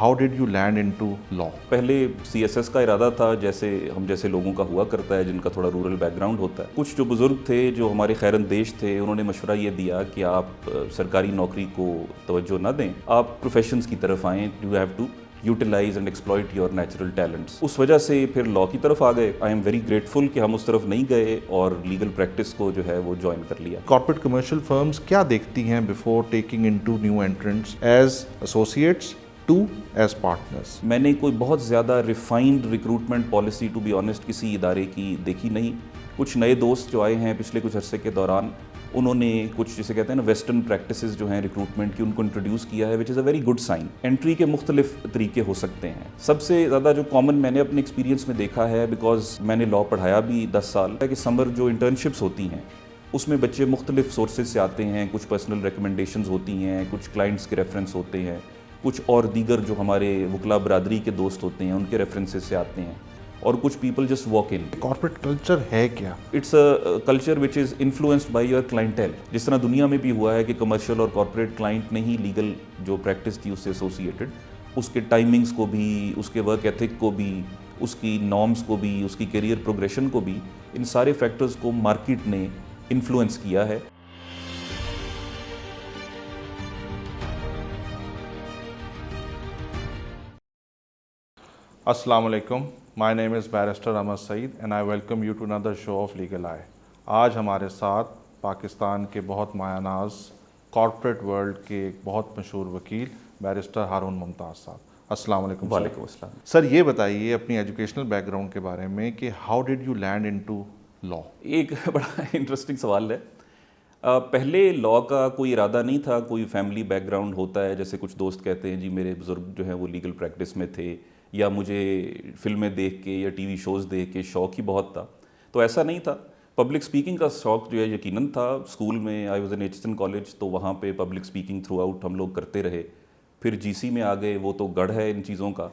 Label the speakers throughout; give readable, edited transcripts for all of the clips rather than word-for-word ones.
Speaker 1: how did you land into law?
Speaker 2: پہلے CSS کا ارادہ تھا جیسے ہم جیسے لوگوں کا ہوا کرتا ہے جن کا تھوڑا رورل بیک گراؤنڈ ہوتا ہے. کچھ جو بزرگ تھے جو ہمارے خیر اندیش تھے انہوں نے مشورہ یہ دیا کہ آپ سرکاری نوکری کو توجہ نہ دیں, آپ پروفیشنز کی طرف آئیں. You have to utilise and exploit your natural talents. اس وجہ سے پھر لاء کی طرف آ گئے. آئی ایم ویری گریٹفل کہ ہم اس طرف نہیں گئے اور لیگل پریکٹس کو جو ہے وہ جوائن کر لیا.
Speaker 1: Corporate commercial firms کیا دیکھتی ہیں before taking into new entrants as associates to as partners?
Speaker 2: میں نے کوئی بہت زیادہ refined recruitment policy to be honest کسی ادارے کی دیکھی نہیں. کچھ نئے دوست جو آئے ہیں پچھلے کچھ عرصے کے دوران انہوں نے کچھ جسے کہتے ہیں نا ویسٹرن پریکٹسز جو ہیں ریکروٹمنٹ کی ان کو انٹروڈیوس کیا ہے, which is a very good sign. Entry کے مختلف طریقے ہو سکتے ہیں. سب سے زیادہ جو کامن میں نے اپنے ایکسپیرینس میں دیکھا ہے, بیکاز میں نے لاء پڑھایا بھی 10 سال ہے, کہ سمر جو انٹرنشپس ہوتی ہیں اس میں بچے مختلف سورسز سے آتے ہیں. کچھ پرسنل ریکمنڈیشنز ہوتی ہیں, کچھ کلائنٹس کے ریفرنس ہوتے ہیں, کچھ اور دیگر جو ہمارے وکلا برادری کے دوست ہوتے ہیں ان کے ریفرنسز سے آتے ہیں, اور کچھ people just walk in.
Speaker 1: Corporate culture ہے کیا؟
Speaker 2: It's a culture which is influenced by your clientele. جس طرح دنیا میں بھی ہوا ہے کہ کمرشل اور کارپوریٹ کلائنٹ نے ہی لیگل جو پریکٹس تھی اس سے ایسوسیٹڈ, اس کے ٹائمنگز کو بھی, اس کے ورک ایتھک کو بھی, اس کی نارمز کو بھی, اس کی کیریئر پروگریشن کو بھی, ان سارے فیکٹرز کو مارکیٹ نے انفلوئنس کیا ہے.
Speaker 1: السلام علیکم. My name is Barrister Ahmad Saeed and I welcome you to another show of Legal Eye. آج ہمارے ساتھ پاکستان کے بہت مایہ ناز کارپوریٹ ورلڈ کے ایک بہت مشہور وکیل بیرسٹر ہارون ممتاز صاحب. السلام علیکم.
Speaker 2: وعلیکم السلام.
Speaker 1: سر یہ بتائیے اپنی ایجوکیشنل بیک گراؤنڈ کے بارے میں کہ how did you land into law?
Speaker 2: ایک بڑا انٹرسٹنگ سوال ہے. پہلے لاء کا کوئی ارادہ نہیں تھا. کوئی فیملی بیک گراؤنڈ ہوتا ہے, جیسے کچھ دوست کہتے ہیں جی میرے بزرگ جو ہیں وہ لیگل پریکٹس میں تھے, یا مجھے فلمیں دیکھ کے یا ٹی وی شوز دیکھ کے شوق ہی بہت تھا. تو ایسا نہیں تھا. پبلک سپیکنگ کا شوق جو ہے یقیناً تھا. اسکول میں I was in Aitchison college, تو وہاں پہ پبلک سپیکنگ تھرو آؤٹ ہم لوگ کرتے رہے. پھر GC میں آ گئے, وہ تو گڑھ ہے ان چیزوں کا,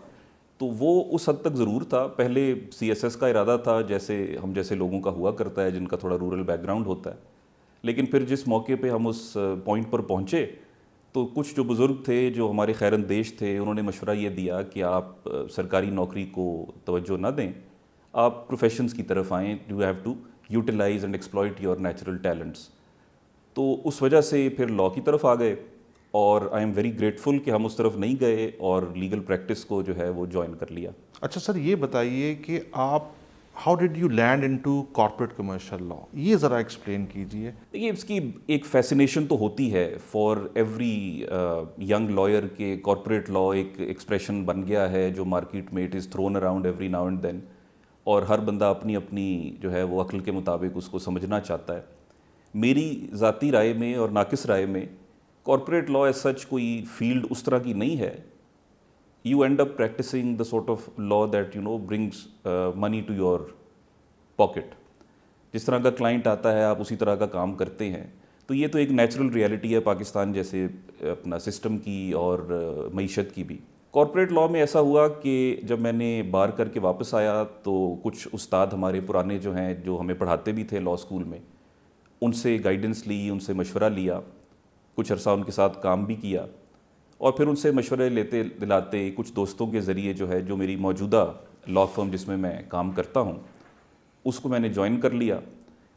Speaker 2: تو وہ اس حد تک ضرور تھا. پہلے CSS کا ارادہ تھا جیسے ہم جیسے لوگوں کا ہوا کرتا ہے جن کا تھوڑا رورل بیک گراؤنڈ ہوتا ہے. لیکن پھر جس موقع پہ ہم اس پوائنٹ پر پہنچے تو کچھ جو بزرگ تھے جو ہمارے خیر اندیش تھے انہوں نے مشورہ یہ دیا کہ آپ سرکاری نوکری کو توجہ نہ دیں, آپ پروفیشنز کی طرف آئیں. You have to utilise and exploit your natural talents. تو اس وجہ سے پھر لاء کی طرف آ گئے, اور آئی ایم ویری گریٹفل کہ ہم اس طرف نہیں گئے اور لیگل پریکٹس کو جو ہے وہ جوائن کر لیا.
Speaker 1: اچھا سر یہ بتائیے کہ آپ how did you land into corporate commercial law, یہ ذرا ایکسپلین کیجیے.
Speaker 2: دیکھیے اس کی ایک فیسینیشن تو ہوتی ہے فار ایوری ینگ لائر کہ کارپوریٹ لاء ایک ایکسپریشن بن گیا ہے جو مارکیٹ میں it is thrown around every now and then, اور ہر بندہ اپنی اپنی جو ہے وہ عقل کے مطابق اس کو سمجھنا چاہتا ہے. میری ذاتی رائے میں اور ناقص رائے میں کارپوریٹ لاء ایز سچ کوئی فیلڈ اس طرح کی نہیں ہے. You end up practicing the sort of law that brings money to your pocket. جس طرح کا کلائنٹ آتا ہے آپ اسی طرح کا کام کرتے ہیں. تو یہ تو ایک نیچرل ریالٹی ہے پاکستان جیسے اپنا سسٹم کی اور معیشت کی بھی. کارپوریٹ لاء میں ایسا ہوا کہ جب میں نے بار کر کے واپس آیا تو کچھ استاد ہمارے پرانے جو ہیں جو ہمیں پڑھاتے بھی تھے لاء اسکول میں, ان سے گائیڈنس لی, ان سے مشورہ لیا, کچھ عرصہ ان کے ساتھ کام بھی کیا, اور پھر ان سے مشورے لیتے دلاتے کچھ دوستوں کے ذریعے جو ہے جو میری موجودہ لاء فرم جس میں میں کام کرتا ہوں اس کو میں نے جوائن کر لیا.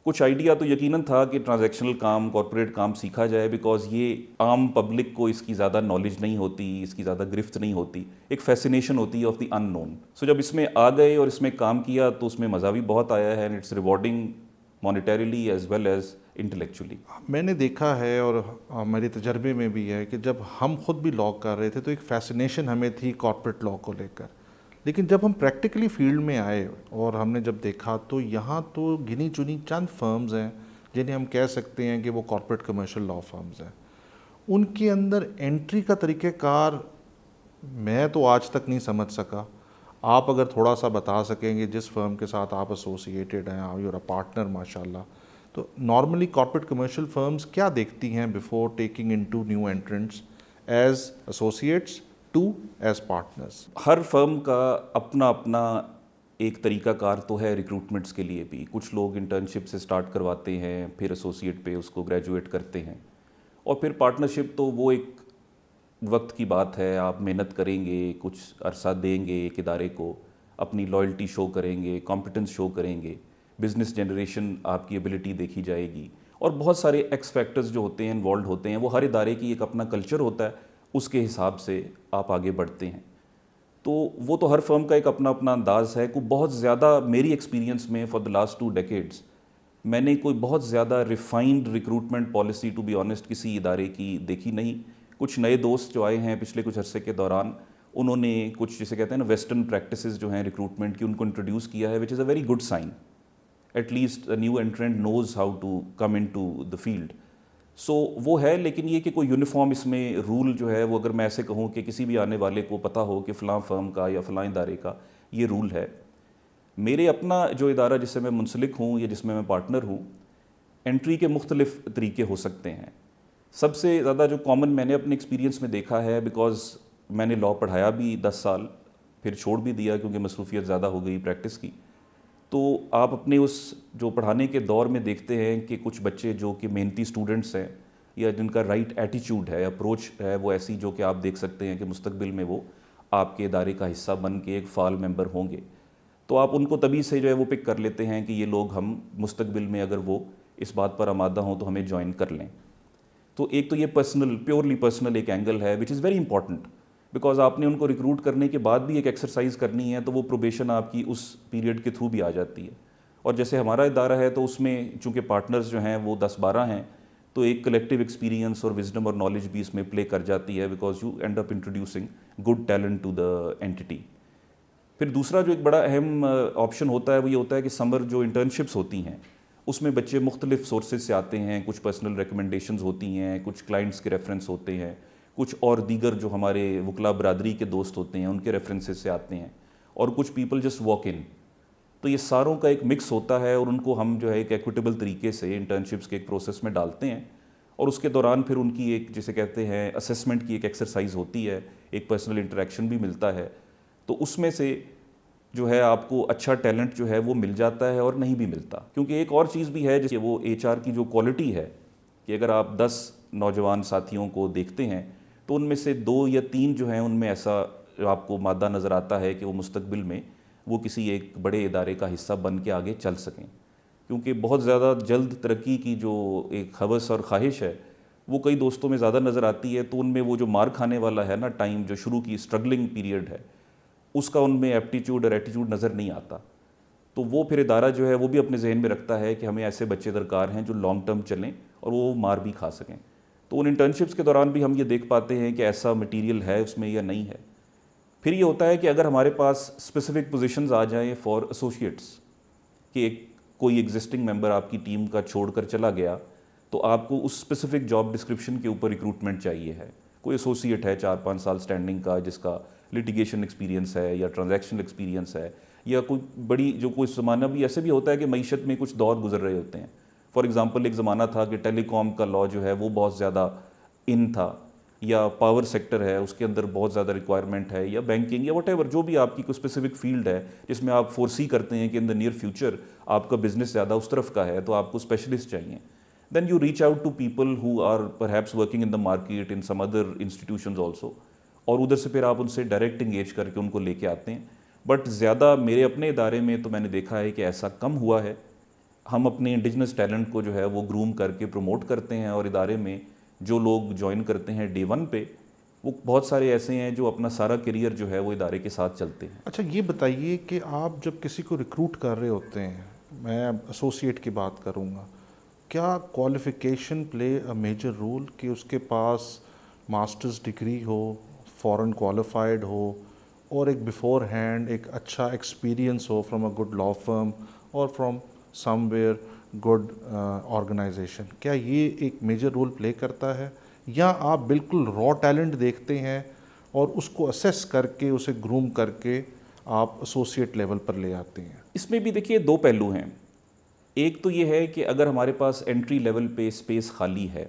Speaker 2: کچھ آئیڈیا تو یقیناً تھا کہ ٹرانزیکشنل کام, کارپوریٹ کام سیکھا جائے, بیکاز یہ عام پبلک کو اس کی زیادہ نالج نہیں ہوتی, اس کی زیادہ گرفت نہیں ہوتی, ایک فیسینیشن ہوتی ہے آف دی ان نون. سو جب اس میں آ گئے اور اس میں کام کیا تو اس میں مزہ بھی بہت آیا ہے, and it's rewarding monetarily as well as intellectually.
Speaker 1: میں نے دیکھا ہے اور میرے تجربے میں بھی ہے کہ جب ہم خود بھی لاء کر رہے تھے تو ایک فیسینیشن ہمیں تھی کارپوریٹ لاء کو لے کر, لیکن جب ہم پریکٹیکلی فیلڈ میں آئے اور ہم نے جب دیکھا تو یہاں تو گنی چنی چند فرمز ہیں جنہیں ہم کہہ سکتے ہیں کہ وہ کارپوریٹ کمرشل لاء فرمز ہیں. ان کے اندر انٹری کا طریقہ کار میں تو آج تک نہیں سمجھ سکا. آپ اگر تھوڑا سا بتا سکیں گے جس فرم کے ساتھ آپ ایسوسیٹیڈ ہیں, یو آر اے پارٹنر ماشاء اللہ, تو نارملی کارپوریٹ کمرشل فرمز کیا دیکھتی ہیں before taking into new interns as associates to as partners?
Speaker 2: ہر فرم کا اپنا اپنا ایک طریقہ کار تو ہے ریکروٹمنٹس کے لیے بھی. کچھ لوگ انٹرنشپ سے سٹارٹ کرواتے ہیں, پھر ایسوسیٹ پہ اس کو گریجویٹ کرتے ہیں, اور پھر پارٹنرشپ تو وہ ایک وقت کی بات ہے, آپ محنت کریں گے, کچھ عرصہ دیں گے ایک ادارے کو, اپنی لائلٹی شو کریں گے, کمپٹنس شو کریں گے, بزنس جنریشن آپ کی ایبلٹی دیکھی جائے گی, اور بہت سارے ایکس فیکٹرز جو ہوتے ہیں انوالوڈ ہوتے ہیں. وہ ہر ادارے کی ایک اپنا کلچر ہوتا ہے, اس کے حساب سے آپ آگے بڑھتے ہیں. تو وہ تو ہر فرم کا ایک اپنا اپنا انداز ہے. کوئی بہت زیادہ میری ایکسپیرینس میں فار دا لاسٹ 2 decades میں نے کوئی بہت زیادہ refined recruitment policy to be honest کسی ادارے کی دیکھی نہیں. کچھ نئے دوست جو آئے ہیں پچھلے کچھ عرصے کے دوران, انہوں نے کچھ جسے کہتے ہیں نا ویسٹرن پریکٹسز جو ہیں ریکروٹمنٹ کی, ان کو انٹروڈیوس کیا ہے, which is a very good sign. At least a new intern knows how to come in to the field. So وہ ہے, لیکن یہ کہ کوئی یونیفارم اس میں رول جو ہے وہ, اگر میں ایسے کہوں کہ کسی بھی آنے والے کو پتہ ہو کہ فلاں فرم کا یا فلاں ادارے کا یہ رول ہے. میرے اپنا جو ادارہ جس سے میں منسلک ہوں یا جس میں میں پارٹنر ہوں, انٹری کے مختلف طریقے ہو سکتے ہیں. سب سے زیادہ جو کامن میں نے اپنے ایکسپیرینس میں دیکھا ہے, بیکاز میں نے لاء پڑھایا بھی 10 سال, پھر چھوڑ بھی دیا کیونکہ مصروفیت زیادہ ہو گئی پریکٹس کی. تو آپ اپنے اس جو پڑھانے کے دور میں دیکھتے ہیں کہ کچھ بچے جو کہ محنتی اسٹوڈنٹس ہیں یا جن کا رائٹ ایٹیچیوڈ ہے, اپروچ ہے وہ ایسی جو کہ آپ دیکھ سکتے ہیں کہ مستقبل میں وہ آپ کے ادارے کا حصہ بن کے ایک فعال ممبر ہوں گے, تو آپ ان کو تبھی سے جو ہے وہ پک کر لیتے ہیں کہ یہ لوگ ہم مستقبل میں اگر وہ اس بات پر آمادہ ہوں تو ہمیں جوائن کر لیں. تو ایک تو یہ پرسنل, پیورلی پرسنل ایک اینگل ہے which is very important, because آپ نے ان کو ریکروٹ کرنے کے بعد بھی ایک ایکسرسائز کرنی ہے, تو وہ پروبیشن آپ کی اس پیریڈ کے تھرو بھی آ جاتی ہے. اور جیسے ہمارا ادارہ ہے تو اس میں چونکہ پارٹنرز جو ہیں وہ 10-12 ہیں, تو ایک کلیکٹیو ایکسپیرینس اور وزڈم اور نالج بھی اس میں پلے کر جاتی ہے, because you end up introducing good talent to the entity. پھر دوسرا جو ایک بڑا اہم آپشن ہوتا ہے وہ یہ ہوتا ہے کہ سمر جو انٹرنشپس ہوتی ہیں اس میں بچے مختلف سورسز سے آتے ہیں. کچھ پرسنل ریکمنڈیشنز ہوتی ہیں, کچھ کلائنٹس کے ریفرنس ہوتے ہیں, کچھ اور دیگر جو ہمارے وکلا برادری کے دوست ہوتے ہیں ان کے ریفرنسز سے آتے ہیں, اور کچھ پیپل جسٹ واک ان. تو یہ ساروں کا ایک مکس ہوتا ہے, اور ان کو ہم جو ہے ایک ایکویٹیبل طریقے سے انٹرنشپس کے ایک پروسیس میں ڈالتے ہیں, اور اس کے دوران پھر ان کی ایک جسے کہتے ہیں اسیسمنٹ کی ایک ایکسرسائز ہوتی ہے, ایک پرسنل انٹریکشن بھی ملتا ہے. تو اس میں سے جو ہے آپ کو اچھا ٹیلنٹ جو ہے وہ مل جاتا ہے اور نہیں بھی ملتا. کیونکہ ایک اور چیز بھی ہے جیسے وہ ایچ آر کی جو کوالٹی ہے, کہ اگر آپ 10 نوجوان ساتھیوں کو دیکھتے ہیں تو ان میں سے 2 یا 3 جو ہیں ان میں ایسا آپ کو مادہ نظر آتا ہے کہ وہ مستقبل میں وہ کسی ایک بڑے ادارے کا حصہ بن کے آگے چل سکیں. کیونکہ بہت زیادہ جلد ترقی کی جو ایک ہوس اور خواہش ہے وہ کئی دوستوں میں زیادہ نظر آتی ہے, تو ان میں وہ جو مار کھانے والا ہے نا ٹائم, جو شروع کی اسٹرگلنگ پیریڈ ہے, اس کا ان میں ایپٹیچیوڈ اور ایٹیچیوڈ نظر نہیں آتا. تو وہ پھر ادارہ جو ہے وہ بھی اپنے ذہن میں رکھتا ہے کہ ہمیں ایسے بچے درکار ہیں جو لانگ ٹرم چلیں اور وہ مار بھی کھا سکیں. تو ان انٹرنشپس کے دوران بھی ہم یہ دیکھ پاتے ہیں کہ ایسا مٹیریل ہے اس میں یا نہیں ہے. پھر یہ ہوتا ہے کہ اگر ہمارے پاس اسپیسیفک پوزیشنز آ جائیں فار ایسوسیٹس, کہ کوئی ایگزسٹنگ ممبر آپ کی ٹیم کا چھوڑ کر چلا گیا, تو آپ کو اس اسپیسیفک جاب ڈسکرپشن کے اوپر ریکروٹمنٹ چاہیے ہے. کوئی ایسوسیٹ ہے 4-5 سال اسٹینڈنگ کا جس کا لٹیگیشن ایکسپیرینس ہے یا ٹرانزیکشنل ایکسپیرینس ہے, یا کوئی بڑی جو کوئی زمانہ بھی ایسے بھی ہوتا ہے کہ معیشت میں کچھ دور گزر رہے ہوتے ہیں. فار ایگزامپل ایک زمانہ تھا کہ ٹیلی کام کا لاء جو ہے وہ بہت زیادہ ان تھا, یا پاور سیکٹر ہے اس کے اندر بہت زیادہ ریکوائرمنٹ ہے, یا بینکنگ یا واٹ ایور جو بھی آپ کی کوئی اسپیسیفک فیلڈ ہے جس میں آپ فورسی کرتے ہیں کہ ان دا نیئر فیوچر آپ کا بزنس زیادہ اس طرف کا ہے, تو آپ کو اسپیشلسٹ چاہیے. Then you reach out to people who are perhaps working in the market in some other institutions also, اور ادھر سے پھر آپ ان سے ڈائریکٹ انگیج کر کے ان کو لے کے آتے ہیں. بٹ زیادہ میرے اپنے ادارے میں تو میں نے دیکھا ہے کہ ایسا کم ہوا ہے. ہم اپنے انڈیجنس ٹیلنٹ کو جو ہے وہ گروم کر کے پروموٹ کرتے ہیں, اور ادارے میں جو لوگ جوائن کرتے ہیں ڈے 1 پہ, وہ بہت سارے ایسے ہیں جو اپنا سارا کیریئر جو ہے وہ ادارے کے ساتھ چلتے ہیں.
Speaker 1: اچھا یہ بتائیے کہ آپ جب کسی کو ریکروٹ کر رہے ہوتے ہیں, میں ایسوسیٹ کی بات کروں گا, کیا qualification play a major role کہ اس کے پاس ماسٹرز ڈگری ہو, فورن کوالیفائڈ ہو, اور ایک بیفور ہینڈ ایک اچھا ایکسپیرینس ہو from a good law firm اور from somewhere good organisation? کیا یہ ایک میجر رول پلے کرتا ہے, یا آپ بالکل را ٹیلنٹ دیکھتے ہیں اور اس کو اسیس کر کے اسے گروم کر کے آپ ایسوسیٹ لیول پر لے آتے ہیں؟
Speaker 2: اس میں بھی دیکھیے 2 پہلو ہیں. ایک تو یہ ہے کہ اگر ہمارے پاس انٹری لیول پہ اسپیس خالی ہے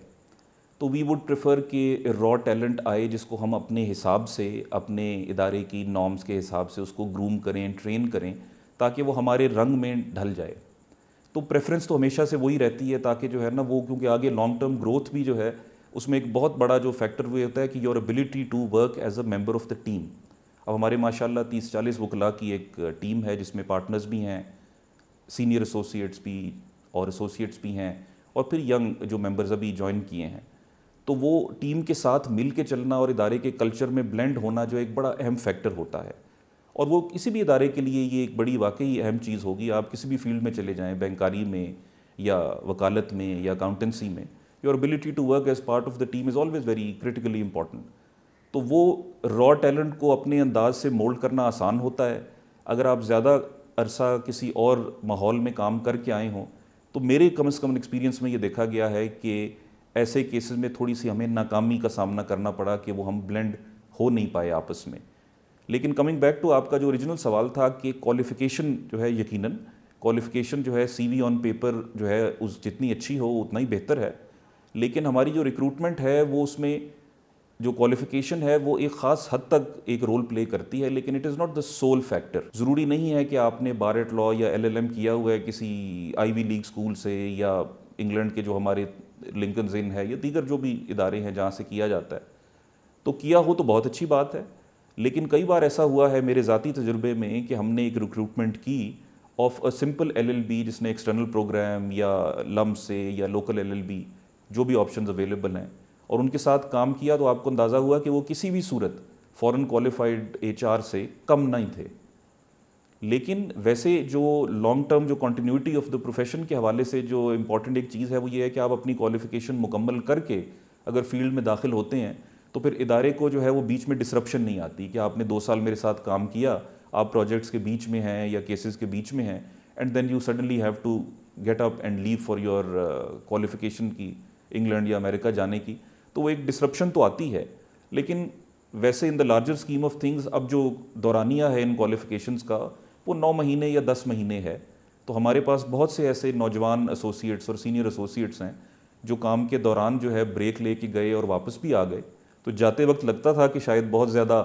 Speaker 2: تو وی وڈ پریفر کہ را ٹیلنٹ آئے جس کو ہم اپنے حساب سے, اپنے ادارے کی نارمز کے حساب سے اس کو گروم کریں, ٹرین کریں, تاکہ وہ ہمارے رنگ میں ڈھل جائے. تو پریفرنس تو ہمیشہ سے وہی رہتی ہے, تاکہ جو ہے نا وہ, کیونکہ آگے لانگ ٹرم گروتھ بھی جو ہے اس میں ایک بہت بڑا جو فیکٹر وہ ہوتا ہے کہ your ability to work as a member of the team. اب ہمارے ماشاء اللہ 30-40 وکلاء کی ایک ٹیم ہے جس میں پارٹنرز بھی ہیں, سینئر ایسوسیٹس بھی اور ایسوسیٹس بھی ہیں, اور پھر ینگ جو ممبرز ابھی جوائن کیے ہیں. تو وہ ٹیم کے ساتھ مل کے چلنا اور ادارے کے کلچر میں بلینڈ ہونا جو ایک بڑا اہم فیکٹر ہوتا ہے, اور وہ کسی بھی ادارے کے لیے یہ ایک بڑی واقعی اہم چیز ہوگی. آپ کسی بھی فیلڈ میں چلے جائیں, بینکاری میں یا وکالت میں یا اکاؤنٹنسی میں, your ability to work as part of the team is always very critically important. تو وہ را ٹیلنٹ کو اپنے انداز سے مولڈ کرنا آسان ہوتا ہے. اگر آپ زیادہ عرصہ کسی اور ماحول میں کام کر کے آئے ہوں, تو میرے کم از کم ایکسپیرینس میں یہ دیکھا گیا ہے کہ ایسے کیسز میں تھوڑی سی ہمیں ناکامی کا سامنا کرنا پڑا کہ وہ ہم بلینڈ ہو نہیں پائے آپس میں. لیکن کمنگ بیک ٹو آپ کا جو اوریجنل سوال تھا کہ کوالیفیکیشن جو ہے, یقیناً کوالیفیکیشن جو ہے سی وی آن پیپر جو ہے اس جتنی اچھی ہو اتنا ہی بہتر ہے. لیکن ہماری جو ریکروٹمنٹ ہے وہ اس میں جو کوالیفیکیشن ہے وہ ایک خاص حد تک ایک رول پلے کرتی ہے, لیکن it is not the civil factor. ضروری نہیں ہے کہ آپ نے بار ایٹ لا یا LLM کیا ہوا ہے کسی آئی وی لیگ اسکول سے, یا انگلینڈ کے جو ہمارے لنکنز ان ہے یا دیگر جو بھی ادارے ہیں جہاں سے کیا جاتا ہے, تو کیا ہو تو بہت اچھی بات ہے. لیکن کئی بار ایسا ہوا ہے میرے ذاتی تجربے میں کہ ہم نے ایک ریکروٹمنٹ کی آف اے سمپل LLB جس نے ایکسٹرنل پروگرام یا لم سے یا لوکل LLB جو بھی آپشنز اویلیبل ہیں, اور ان کے ساتھ کام کیا, تو آپ کو اندازہ ہوا کہ وہ کسی بھی صورت فورن کوالیفائڈ HR سے کم نہیں تھے. لیکن ویسے جو لانگ ٹرم جو کنٹینیوٹی آف دا پروفیشن کے حوالے سے جو امپورٹنٹ ایک چیز ہے وہ یہ ہے کہ آپ اپنی کوالیفیکیشن مکمل کر کے اگر فیلڈ میں داخل ہوتے ہیں تو پھر ادارے کو جو ہے وہ بیچ میں ڈسرپشن نہیں آتی کہ آپ نے 2 سال میرے ساتھ کام کیا, آپ پروجیکٹس کے بیچ میں ہیں یا کیسز کے بیچ میں ہیں, and then you suddenly have to get up and leave for your qualification کی انگلینڈ یا امریکہ جانے کی. تو وہ ایک ڈسرپشن تو آتی ہے. لیکن ویسے in the larger scheme of things اب جو دورانیہ ہے ان کوالیفیکیشنز کا وہ 9 مہینے یا 10 مہینے ہے. تو ہمارے پاس بہت سے ایسے نوجوان ایسوسیٹس اور سینئر ایسوسیٹس ہیں جو کام کے دوران جو ہے بریک لے کے گئے اور واپس بھی آ گئے. تو جاتے وقت لگتا تھا کہ شاید بہت زیادہ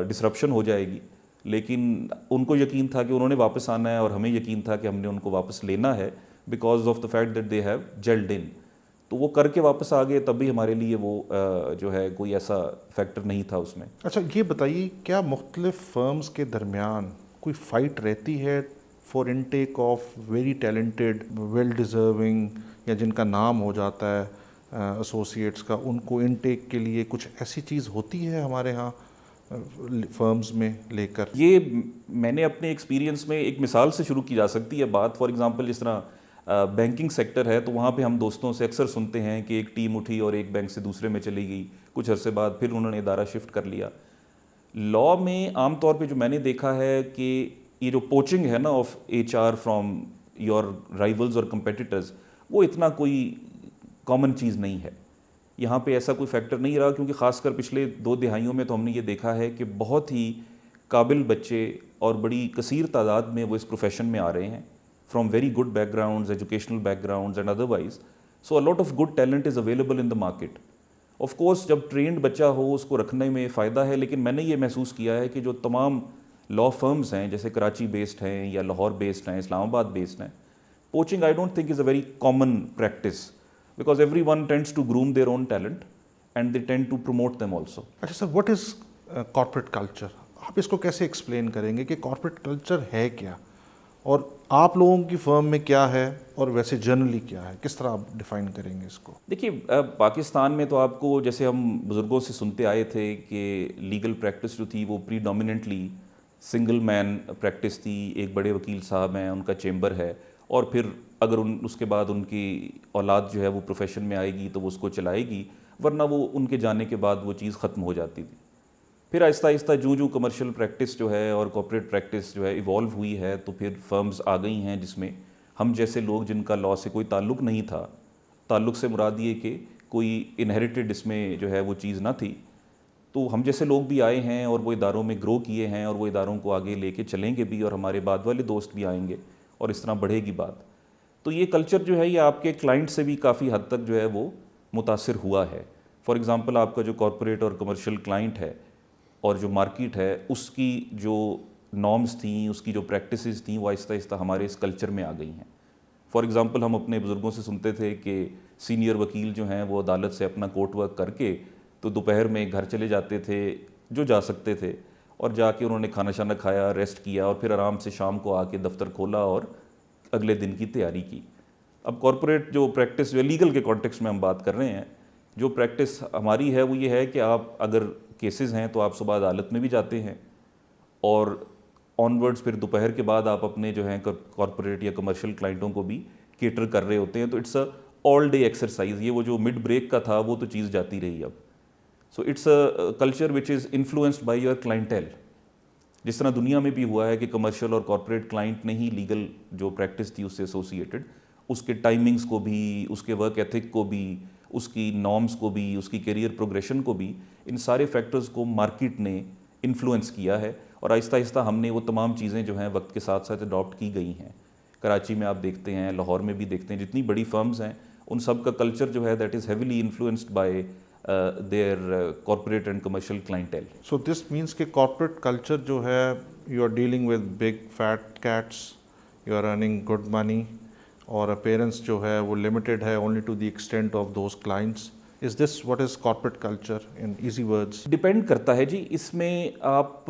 Speaker 2: ڈسرپشن ہو جائے گی, لیکن ان کو یقین تھا کہ انہوں نے واپس آنا ہے, اور ہمیں یقین تھا کہ ہم نے ان کو واپس لینا ہے because of the fact that they have gelled in. تو وہ کر کے واپس آ گئے, تب بھی ہمارے لیے وہ جو ہے کوئی ایسا فیکٹر نہیں تھا اس میں.
Speaker 1: اچھا یہ بتائیے, کیا مختلف فرمز کے درمیان کوئی فائٹ رہتی ہے for intake of very talented well deserving, یا جن کا نام ہو جاتا ہے ایسوسیٹس کا, ان کو انٹیک کے لیے کچھ ایسی چیز ہوتی ہے ہمارے ہاں فرمز میں لے کر؟
Speaker 2: یہ میں نے اپنے ایکسپیرینس میں ایک مثال سے شروع کی جا سکتی ہے بات. فار ایگزامپل جس طرح بینکنگ سیکٹر ہے, تو وہاں پہ ہم دوستوں سے اکثر سنتے ہیں کہ ایک ٹیم اٹھی اور ایک بینک سے دوسرے میں چلی گئی, کچھ عرصے بعد پھر انہوں نے ادارہ شفٹ کر لیا. لا میں عام طور پہ جو میں نے دیکھا ہے کہ یہ جو پوچنگ ہے نا of HR from your rivals اور کمپیٹیٹرز, وہ اتنا کوئی کامن چیز نہیں ہے. یہاں پہ ایسا کوئی فیکٹر نہیں رہا, کیونکہ خاص کر پچھلے 2 دہائیوں میں تو ہم نے یہ دیکھا ہے کہ بہت ہی قابل بچے اور بڑی کثیر تعداد میں وہ اس پروفیشن میں آ رہے ہیں from very good back grounds, educational back grounds and otherwise. So a lot of good talent is available in the market. Of course جب ٹرینڈ بچہ ہو اس کو رکھنے میں فائدہ ہے, لیکن میں نے یہ محسوس کیا ہے کہ جو تمام لا فرمز ہیں جیسے کراچی بیسڈ ہیں یا لاہور بیسڈ ہیں, اسلام آباد بیسڈ ہیں, poaching I don't think is a very common practice because everyone tends to groom their own talent and they tend to promote them also.
Speaker 1: اچھا سر, واٹ از کارپوریٹ کلچر؟ آپ اس کو کیسے explain کریں گے کہ کارپوریٹ کلچر ہے کیا, اور آپ لوگوں کی فرم میں کیا ہے, اور ویسے جنرلی کیا ہے, کس طرح آپ ڈیفائن کریں گے اس کو؟
Speaker 2: دیکھیے پاکستان میں تو آپ کو جیسے ہم بزرگوں سے سنتے آئے تھے کہ لیگل پریکٹس جو تھی وہ پریڈومیننٹلی سنگل مین پریکٹس تھی. ایک بڑے وکیل صاحب ہیں, ان کا چیمبر ہے, اور پھر اگر اس کے بعد ان کی اولاد جو ہے وہ پروفیشن میں آئے گی تو وہ اس کو چلائے گی, ورنہ وہ ان کے جانے کے بعد وہ چیز ختم ہو جاتی تھی. پھر آہستہ آہستہ جو کمرشل پریکٹس جو ہے اور کارپوریٹ پریکٹس جو ہے ایوالو ہوئی ہے, تو پھر فرمز آ گئی ہیں جس میں ہم جیسے لوگ جن کا لا سے کوئی تعلق نہیں تھا, تعلق سے مراد یہ کہ کوئی انہیریٹڈ اس میں جو ہے وہ چیز نہ تھی, تو ہم جیسے لوگ بھی آئے ہیں اور وہ اداروں میں گرو کیے ہیں, اور وہ اداروں کو آگے لے کے چلیں گے بھی, اور ہمارے بعد والے دوست بھی آئیں گے, اور اس طرح بڑھے گی بات. تو یہ کلچر جو ہے یہ آپ کے کلائنٹ سے بھی کافی حد تک جو ہے وہ متاثر ہوا ہے. فار ایگزامپل آپ کا جو کارپوریٹ اور کمرشل کلائنٹ ہے اور جو مارکیٹ ہے, اس کی جو نارمز تھیں, اس کی جو پریکٹسز تھیں, وہ آہستہ آہستہ ہمارے اس کلچر میں آ گئی ہیں. فار ایگزامپل ہم اپنے بزرگوں سے سنتے تھے کہ سینئر وکیل جو ہیں وہ عدالت سے اپنا کورٹ ورک کر کے تو دوپہر میں گھر چلے جاتے تھے جو جا سکتے تھے، اور جا کے انہوں نے کھانا شانا کھایا، ریسٹ کیا، اور پھر آرام سے شام کو آ کے دفتر کھولا اور اگلے دن کی تیاری کی۔ اب کارپوریٹ جو پریکٹس جو لیگل کے کانٹیکسٹ میں ہم بات کر رہے ہیں، جو پریکٹس ہماری ہے وہ یہ ہے کہ آپ اگر کیسز ہیں تو آپ صبح عدالت میں بھی جاتے ہیں، اور آنورڈز پھر دوپہر کے بعد آپ اپنے جو ہیں کارپوریٹ یا کمرشل کلائنٹوں کو بھی کیٹر کر رہے ہوتے ہیں۔ تو it's a all day exercise, یہ وہ جو مڈ بریک کا تھا وہ تو چیز جاتی رہی اب۔ So it's a culture which is influenced by your clientele, جس طرح دنیا میں بھی ہوا ہے کہ کمرشل اور کارپوریٹ کلائنٹ نے ہی لیگل جو پریکٹس تھی اس سے ایسوسیٹڈ، اس کے ٹائمنگز کو بھی، اس کے ورک ایتھک کو بھی، اس کی نارمز کو بھی، اس کی کیریئر پروگریشن کو بھی، ان سارے فیکٹرز کو مارکیٹ نے انفلوئنس کیا ہے، اور آہستہ آہستہ ہم نے وہ تمام چیزیں جو ہیں وقت کے ساتھ ساتھ اڈاپٹ کی گئی ہیں۔ کراچی میں آپ دیکھتے ہیں، لاہور میں بھی دیکھتے ہیں، جتنی بڑی فرمز ہیں ان سب کا کلچر جو ہے that is heavily influenced by their corporate and commercial clientele.
Speaker 1: So this means کہ کارپوریٹ کلچر جو ہے، you are dealing with big fat cats, you are earning good money, اور اپیرنس جو ہے وہ لمیٹڈ ہے only to the extent of those clients. Is this what is corporate culture in easy words?
Speaker 2: Depend کرتا ہے جی، اس میں آپ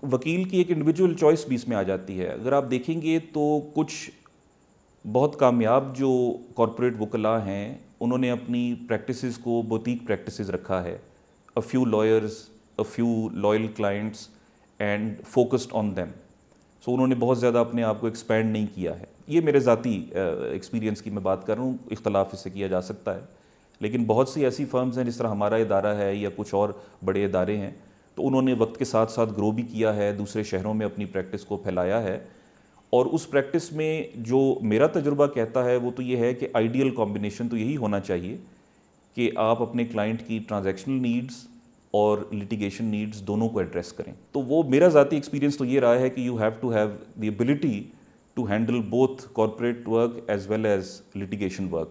Speaker 2: وکیل کی ایک انڈیویجول چوائس بھی اس میں آ جاتی ہے۔ اگر آپ دیکھیں گے تو کچھ بہت کامیاب جو کارپوریٹ وکلاء ہیں انہوں نے اپنی پریکٹسز کو بوتیک پریکٹسز رکھا ہے، a few lawyers, a few loyal clients and focused on them. So انہوں نے بہت زیادہ اپنے آپ کو ایکسپینڈ نہیں کیا ہے۔ یہ میرے ذاتی ایکسپیرینس کی میں بات کر رہا ہوں، اختلاف اس سے کیا جا سکتا ہے، لیکن بہت سی ایسی فرمز ہیں جس طرح ہمارا ادارہ ہے یا کچھ اور بڑے ادارے ہیں، تو انہوں نے وقت کے ساتھ ساتھ گرو بھی کیا ہے، دوسرے شہروں میں اپنی پریکٹس کو پھیلایا ہے، اور اس پریکٹس میں جو میرا تجربہ کہتا ہے وہ تو یہ ہے کہ آئیڈیل کمبینیشن تو یہی ہونا چاہیے کہ آپ اپنے کلائنٹ کی ٹرانزیکشنل نیڈز اور لٹیگیشن نیڈز دونوں کو ایڈریس کریں۔ تو وہ میرا ذاتی ایکسپیرینس تو یہ رہا ہے کہ you have to have the ability to handle both corporate work as well as litigation work,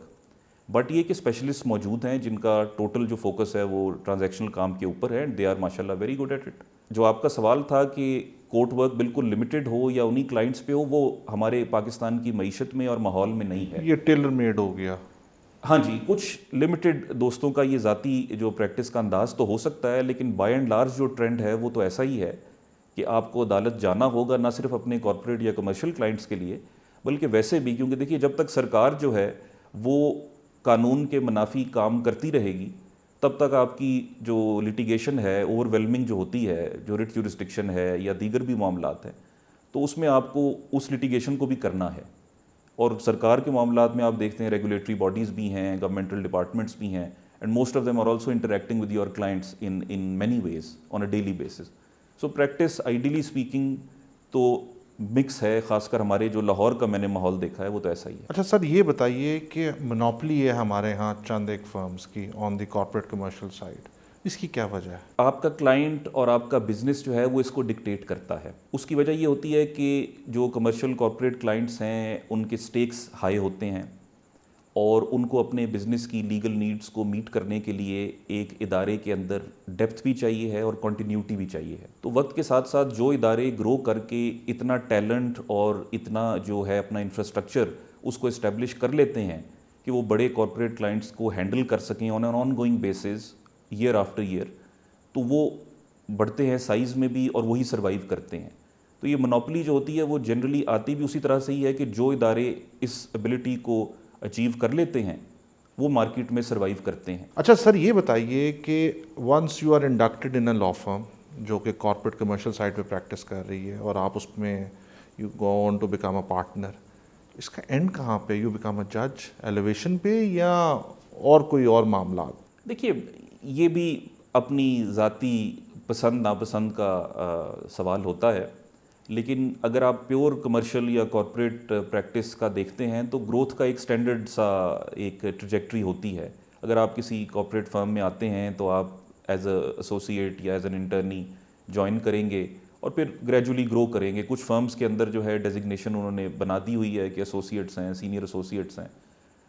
Speaker 2: but یہ کہ اسپیشلسٹ موجود ہیں جن کا ٹوٹل جو فوکس ہے وہ ٹرانزیکشنل کام کے اوپر ہے، اینڈ دے آر ماشاء اللہ ویری گڈ ایٹ اٹ۔ جو آپ کا سوال تھا کہ کورٹ ورک بالکل لمیٹڈ ہو یا انہی کلائنٹس پہ ہو، وہ ہمارے پاکستان کی معیشت میں اور ماحول میں نہیں ہے۔
Speaker 1: یہ ٹیلر میڈ ہو گیا۔
Speaker 2: ہاں جی، کچھ لمیٹڈ دوستوں کا یہ ذاتی جو پریکٹس کا انداز تو ہو سکتا ہے، لیکن بائی اینڈ لارج جو ٹرینڈ ہے وہ تو ایسا ہی ہے کہ آپ کو عدالت جانا ہوگا، نہ صرف اپنے کارپوریٹ یا کمرشل کلائنٹس کے لیے بلکہ ویسے بھی، کیونکہ دیکھیے جب تک سرکار جو ہے وہ قانون کے منافی کام کرتی رہے گی تب تک آپ کی جو لٹیگیشن ہے اوور ویلمنگ جو ہوتی ہے، جو ریٹ جورسڈکشن ہے یا دیگر بھی معاملات ہیں، تو اس میں آپ کو اس لٹیگیشن کو بھی کرنا ہے۔ اور سرکار کے معاملات میں آپ دیکھتے ہیں ریگولیٹری باڈیز بھی ہیں، گورنمنٹل ڈپارٹمنٹس بھی ہیں، and most of them are also interacting with your clients in many ways on a daily basis. So practice ideally speaking تو مکس ہے، خاص کر ہمارے جو لاہور کا میں نے ماحول دیکھا ہے وہ تو ایسا ہی ہے۔
Speaker 1: اچھا سر، یہ بتائیے کہ منوپلی ہے ہمارے ہاں چند ایک فرمز کی آن دی کارپوریٹ کمرشل سائڈ، اس کی کیا وجہ ہے؟
Speaker 2: آپ کا کلائنٹ اور آپ کا بزنس جو ہے وہ اس کو ڈکٹیٹ کرتا ہے۔ اس کی وجہ یہ ہوتی ہے کہ جو کمرشل کارپوریٹ کلائنٹس ہیں ان کے سٹیکس ہائی ہوتے ہیں، اور ان کو اپنے بزنس کی لیگل نیڈز کو میٹ کرنے کے لیے ایک ادارے کے اندر ڈیپتھ بھی چاہیے ہے اور کنٹینیوٹی بھی چاہیے ہے۔ تو وقت کے ساتھ ساتھ جو ادارے گرو کر کے اتنا ٹیلنٹ اور اتنا جو ہے اپنا انفراسٹرکچر اس کو اسٹیبلش کر لیتے ہیں کہ وہ بڑے کارپوریٹ کلائنٹس کو ہینڈل کر سکیں on an ongoing basis year after year, تو وہ بڑھتے ہیں سائز میں بھی اور وہی سروائیو کرتے ہیں۔ تو یہ منوپلی جو ہوتی ہے وہ جنرلی آتی بھی اسی طرح سے ہی ہے کہ جو ادارے اس ایبلٹی کو اچیو کر لیتے ہیں وہ مارکیٹ میں سروائیو کرتے ہیں۔
Speaker 1: اچھا سر، یہ بتائیے کہ once you are inducted in a law firm جو کہ کارپوریٹ کمرشل سائڈ پہ پریکٹس کر رہی ہے، اور آپ اس میں you go on to become a partner, اس کا اینڈ کہاں پہ؟ یو بیکم اے جج ایلیویشن پہ یا اور کوئی اور معاملات؟
Speaker 2: دیکھیے یہ بھی اپنی ذاتی پسند ناپسند کا سوال ہوتا ہے، لیکن اگر آپ پیور کمرشل یا کارپوریٹ پریکٹس کا دیکھتے ہیں تو گروتھ کا ایک سٹینڈرڈ سا ایک ٹریجیکٹری ہوتی ہے۔ اگر آپ کسی کارپوریٹ فرم میں آتے ہیں تو آپ ایز اے ایسوسیٹ یا ایز این انٹرنی جوائن کریں گے اور پھر گریجولی گرو کریں گے۔ کچھ فرمز کے اندر جو ہے ڈیزگنیشن انہوں نے بنا دی ہوئی ہے کہ ایسوسیٹس ہیں، سینئر ایسوسیٹس ہیں،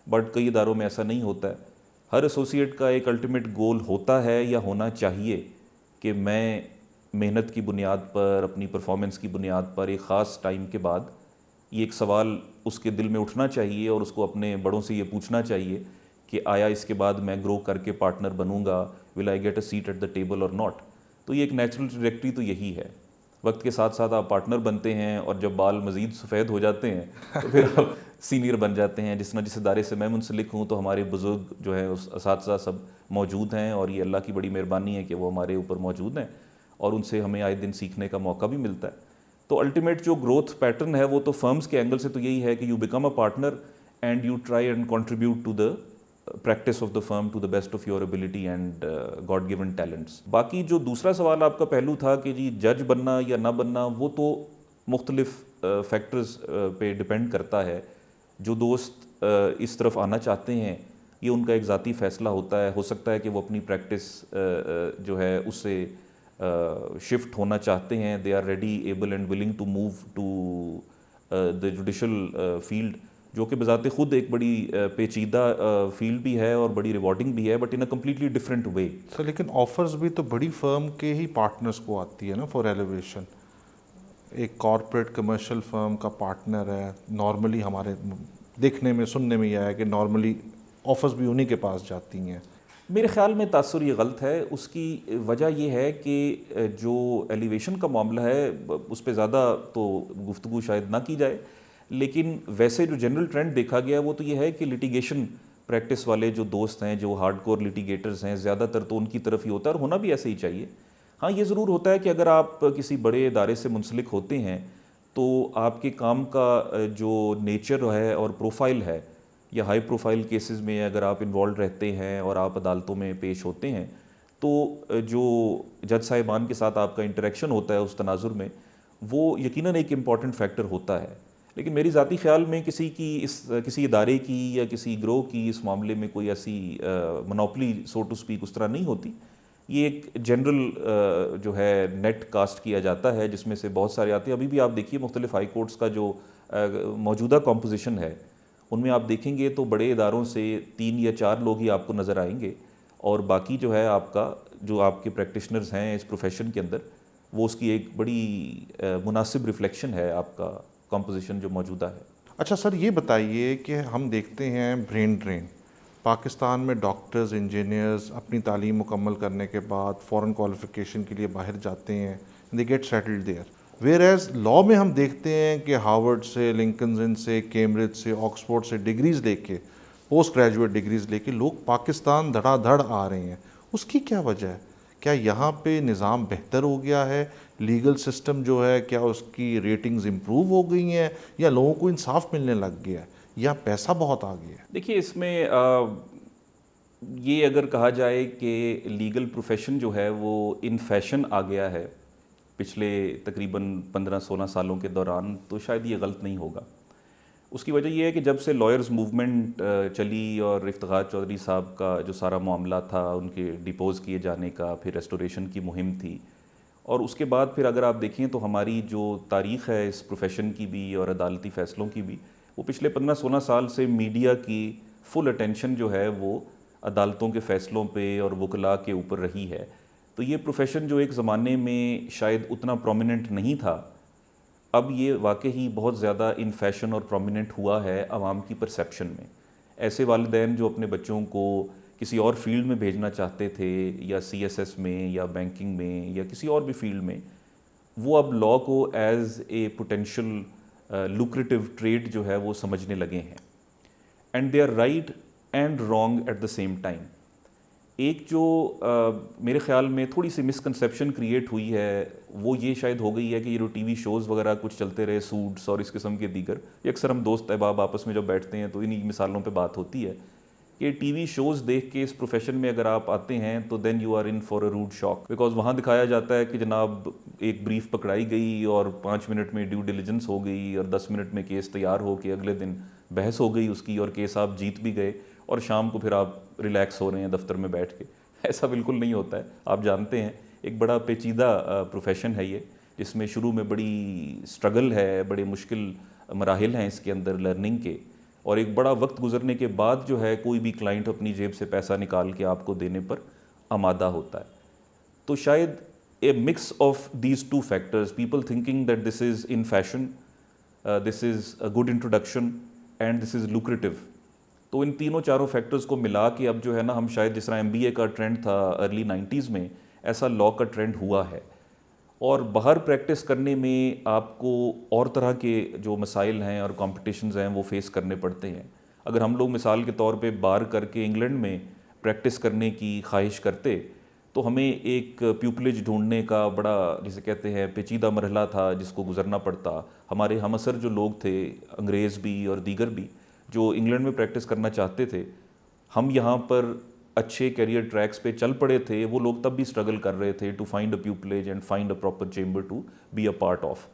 Speaker 2: بٹ کئی اداروں میں ایسا نہیں ہوتا ہے۔ ہر ایسوسیٹ کا ایک الٹیمیٹ گول ہوتا ہے یا ہونا چاہیے کہ میں محنت کی بنیاد پر، اپنی پرفارمنس کی بنیاد پر ایک خاص ٹائم کے بعد یہ ایک سوال اس کے دل میں اٹھنا چاہیے اور اس کو اپنے بڑوں سے یہ پوچھنا چاہیے کہ آیا اس کے بعد میں گرو کر کے پارٹنر بنوں گا, will I get a seat at the table اور ناٹ. تو یہ ایک نیچرل ٹریجیکٹری تو یہی ہے. وقت کے ساتھ ساتھ آپ پارٹنر بنتے ہیں اور جب بال مزید سفید ہو جاتے ہیں تو پھر آپ سینئر بن جاتے ہیں. جس ادارے سے میں منسلک ہوں تو ہمارے بزرگ جو ہیں اس اساتذہ سب موجود ہیں, اور یہ اللہ کی بڑی مہربانی ہے کہ وہ ہمارے اوپر موجود ہیں اور ان سے ہمیں آئے دن سیکھنے کا موقع بھی ملتا ہے. تو الٹیمیٹ جو گروتھ پیٹرن ہے وہ تو فرمز کے اینگل سے تو یہی ہے کہ you become a partner and you try and contribute to the practice of the firm to the best of your ability and God given talents. باقی جو دوسرا سوال آپ کا پہلو تھا کہ جی جج بننا یا نہ بننا, وہ تو مختلف فیکٹرز پہ ڈپینڈ کرتا ہے. جو دوست اس طرف آنا چاہتے ہیں یہ ان کا ایک ذاتی فیصلہ ہوتا ہے. ہو سکتا ہے کہ وہ اپنی پریکٹس جو ہے اس سے شفٹ ہونا چاہتے ہیں, they are ready able and willing to move to the judicial field, جو کہ بذات خود ایک بڑی پیچیدہ فیلڈ بھی ہے اور بڑی ریوارڈنگ بھی ہے, but in a completely different way.
Speaker 1: Sir لیکن آفرز بھی تو بڑی فرم کے ہی پارٹنرز کو آتی ہے نا فار ایلیویشن. ایک کارپوریٹ کمرشل فرم کا پارٹنر ہے, نارملی ہمارے دیکھنے میں سننے میں یہ آیا کہ نارملی آفرز بھی انہی کے پاس جاتی ہیں.
Speaker 2: میرے خیال میں تاثر یہ غلط ہے. اس کی وجہ یہ ہے کہ جو ایلیویشن کا معاملہ ہے اس پہ زیادہ تو گفتگو شاید نہ کی جائے, لیکن ویسے جو جنرل ٹرینڈ دیکھا گیا وہ تو یہ ہے کہ لٹیگیشن پریکٹس والے جو دوست ہیں, جو ہارڈ کور لٹیگیٹرز ہیں, زیادہ تر تو ان کی طرف ہی ہوتا ہے, اور ہونا بھی ایسے ہی چاہیے. ہاں یہ ضرور ہوتا ہے کہ اگر آپ کسی بڑے ادارے سے منسلک ہوتے ہیں تو آپ کے کام کا جو نیچر ہے اور پروفائل ہے, یا ہائی پروفائل کیسز میں اگر آپ انوالو رہتے ہیں اور آپ عدالتوں میں پیش ہوتے ہیں تو جو جج صاحبان کے ساتھ آپ کا انٹریکشن ہوتا ہے اس تناظر میں, وہ یقیناً ایک امپورٹنٹ فیکٹر ہوتا ہے. لیکن میری ذاتی خیال میں کسی ادارے کی یا کسی گروہ کی اس معاملے میں کوئی ایسی مونوپلی سو ٹو اسپیک اس طرح نہیں ہوتی. یہ ایک جنرل جو ہے نیٹ کاسٹ کیا جاتا ہے جس میں سے بہت سارے آتے ہیں. ابھی بھی آپ دیکھیے مختلف ہائی کورٹس کا جو موجودہ کمپوزیشن ہے ان میں آپ دیکھیں گے تو بڑے اداروں سے 3 یا 4 لوگ ہی آپ کو نظر آئیں گے, اور باقی جو ہے آپ کا جو آپ کے پریکٹیشنرز ہیں اس پروفیشن کے اندر, وہ اس کی ایک بڑی مناسب ریفلیکشن ہے آپ کا کمپوزیشن جو موجودہ ہے.
Speaker 1: اچھا سر یہ بتائیے کہ ہم دیکھتے ہیں برین ڈرین پاکستان میں, ڈاکٹرز انجینئرز اپنی تعلیم مکمل کرنے کے بعد فورن کوالیفیکیشن کے لیے باہر جاتے ہیں, they get settled there. Whereas law میں ہم دیکھتے ہیں کہ ہارورڈ سے, لنکنزن سے, کیمبرج سے, آکسفورڈ سے ڈگریز لے کے, پوسٹ گریجویٹ ڈگریز لے کے لوگ پاکستان دھڑا دھڑ آ رہے ہیں. اس کی کیا وجہ ہے؟ کیا یہاں پہ نظام بہتر ہو گیا ہے, لیگل سسٹم جو ہے کیا اس کی ریٹنگز امپروو ہو گئی ہیں, یا لوگوں کو انصاف ملنے لگ گیا ہے, یا پیسہ بہت آ گیا ہے؟
Speaker 2: دیکھیے اس میں یہ اگر کہا جائے کہ لیگل پروفیشن جو ہے وہ ان فیشن آ گیا ہے پچھلے تقریباً 15-16 سالوں کے دوران, تو شاید یہ غلط نہیں ہوگا. اس کی وجہ یہ ہے کہ جب سے لائرز موومنٹ چلی اور افتخار چودھری صاحب کا جو سارا معاملہ تھا ان کے ڈپوز کیے جانے کا, پھر ریسٹوریشن کی مہم تھی, اور اس کے بعد پھر اگر آپ دیکھیں تو ہماری جو تاریخ ہے اس پروفیشن کی بھی اور عدالتی فیصلوں کی بھی, وہ پچھلے 15-16 سال سے میڈیا کی فل اٹینشن جو ہے وہ عدالتوں کے فیصلوں پہ اور وکلاء کے اوپر رہی ہے. تو یہ پروفیشن جو ایک زمانے میں شاید اتنا پرومیننٹ نہیں تھا, اب یہ واقعی بہت زیادہ ان فیشن اور پرومیننٹ ہوا ہے عوام کی پرسیپشن میں. ایسے والدین جو اپنے بچوں کو کسی اور فیلڈ میں بھیجنا چاہتے تھے, یا سی ایس ایس میں یا بینکنگ میں یا کسی اور بھی فیلڈ میں, وہ اب لاء کو as a potential lucrative trade جو ہے وہ سمجھنے لگے ہیں. And they are right and wrong at the same time. ایک جو میرے خیال میں تھوڑی سی مسکنسیپشن کریٹ ہوئی ہے وہ یہ شاید ہو گئی ہے کہ یہ جو ٹی وی شوز وغیرہ کچھ چلتے رہے, سوٹس اور اس قسم کے دیگر, یہ اکثر ہم دوست احباب آپس میں جب بیٹھتے ہیں تو انہی مثالوں پہ بات ہوتی ہے کہ ٹی وی شوز دیکھ کے اس پروفیشن میں اگر آپ آتے ہیں تو then you are in for a rude shock, because وہاں دکھایا جاتا ہے کہ جناب ایک بریف پکڑائی گئی اور 5 منٹ میں ڈیو ڈیلیجنس ہو گئی اور 10 منٹ میں کیس تیار ہو کے اگلے دن بحث ہو گئی اس کی, اور کیس آپ جیت بھی گئے, اور شام کو پھر آپ ریلیکس ہو رہے ہیں دفتر میں بیٹھ کے. ایسا بالکل نہیں ہوتا ہے. آپ جانتے ہیں ایک بڑا پیچیدہ پروفیشن ہے یہ, جس میں شروع میں بڑی سٹرگل ہے, بڑے مشکل مراحل ہیں اس کے اندر لرننگ کے, اور ایک بڑا وقت گزرنے کے بعد جو ہے کوئی بھی کلائنٹ اپنی جیب سے پیسہ نکال کے آپ کو دینے پر آمادہ ہوتا ہے. تو شاید اے mix of these 2 factors, people thinking that this is in fashion, this is a good introduction and this is lucrative. تو ان تینوں چاروں فیکٹرز کو ملا کے اب جو ہے نا ہم شاید جس طرح MBA کا ٹرینڈ تھا ارلی 90s میں, ایسا لاء کا ٹرینڈ ہوا ہے. اور باہر پریکٹس کرنے میں آپ کو اور طرح کے جو مسائل ہیں اور کمپٹیشنز ہیں وہ فیس کرنے پڑتے ہیں. اگر ہم لوگ مثال کے طور پہ بار کر کے انگلینڈ میں پریکٹس کرنے کی خواہش کرتے تو ہمیں ایک پیوپلیج ڈھونڈنے کا بڑا جسے کہتے ہیں پیچیدہ مرحلہ تھا جس کو گزرنا پڑتا. ہمارے ہم اثر جو لوگ تھے, انگریز بھی اور دیگر بھی, جو انگلینڈ میں پریکٹس کرنا چاہتے تھے, ہم یہاں پر اچھے کیریئر ٹریکس پہ چل پڑے تھے, وہ لوگ تب بھی اسٹرگل کر رہے تھے to find a pupillage and find a proper chamber to be a part of.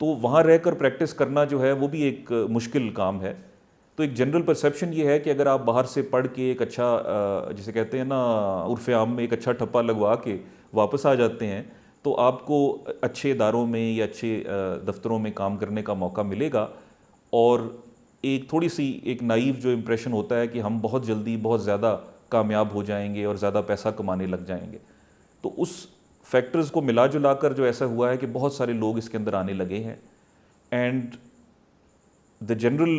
Speaker 2: تو وہاں رہ کر پریکٹس کرنا جو ہے وہ بھی ایک مشکل کام ہے. تو ایک جنرل پرسیپشن یہ ہے کہ اگر آپ باہر سے پڑھ کے ایک اچھا جسے کہتے ہیں نا عرف عام میں ایک اچھا ٹھپا لگوا کے واپس آ جاتے ہیں تو آپ کو اچھے اداروں میں یا اچھے دفتروں میں کام کرنے کا موقع ملے گا. اور ایک تھوڑی سی ایک نائیو جو امپریشن ہوتا ہے کہ ہم بہت جلدی بہت زیادہ کامیاب ہو جائیں گے اور زیادہ پیسہ کمانے لگ جائیں گے. تو اس فیکٹرز کو ملا جلا کر جو ایسا ہوا ہے کہ بہت سارے لوگ اس کے اندر آنے لگے ہیں. And the general